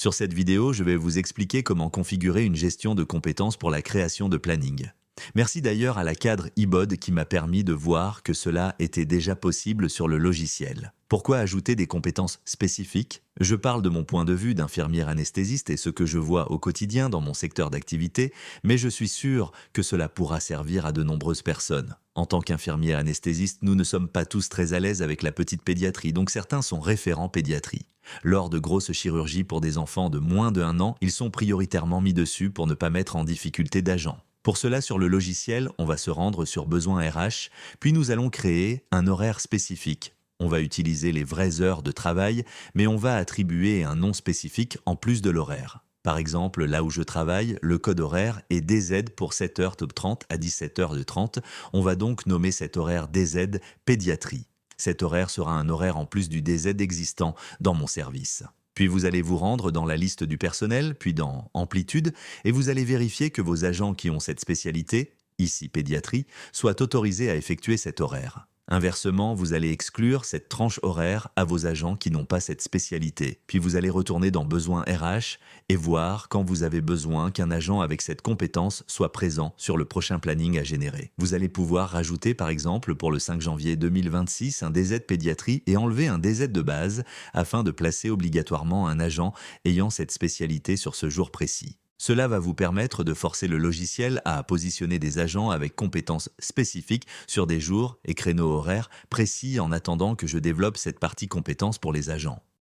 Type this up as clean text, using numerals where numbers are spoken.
Sur cette vidéo, je vais vous expliquer comment configurer une gestion de compétences pour la création de planning. Merci d'ailleurs à la cadre eBod qui m'a permis de voir que cela était déjà possible sur le logiciel. Pourquoi ajouter des compétences spécifiques? Je parle de mon point de vue d'infirmière anesthésiste et ce que je vois au quotidien dans mon secteur d'activité, mais je suis sûr que cela pourra servir à de nombreuses personnes. En tant qu'infirmière anesthésiste, nous ne sommes pas tous très à l'aise avec la petite pédiatrie, donc certains sont référents pédiatrie. Lors de grosses chirurgies pour des enfants de moins de 1 an, ils sont prioritairement mis dessus pour ne pas mettre en difficulté d'agents. Pour cela, sur le logiciel, on va se rendre sur Besoins RH, puis nous allons créer un horaire spécifique. On va utiliser les vraies heures de travail, mais on va attribuer un nom spécifique en plus de l'horaire. Par exemple, là où je travaille, le code horaire est DZ pour 7h30 à 17h30. On va donc nommer cet horaire DZ pédiatrie. Cet horaire sera un horaire en plus du DZ existant dans mon service. Puis vous allez vous rendre dans la liste du personnel, puis dans Amplitude, et vous allez vérifier que vos agents qui ont cette spécialité, ici pédiatrie, soient autorisés à effectuer cet horaire. Inversement, vous allez exclure cette tranche horaire à vos agents qui n'ont pas cette spécialité. Puis vous allez retourner dans Besoins RH et voir quand vous avez besoin qu'un agent avec cette compétence soit présent sur le prochain planning à générer. Vous allez pouvoir rajouter par exemple pour le 5 janvier 2026 un DZ pédiatrie et enlever un DZ de base afin de placer obligatoirement un agent ayant cette spécialité sur ce jour précis. Cela va vous permettre de forcer le logiciel à positionner des agents avec compétences spécifiques sur des jours et créneaux horaires précis en attendant que je développe cette partie compétences pour les agents.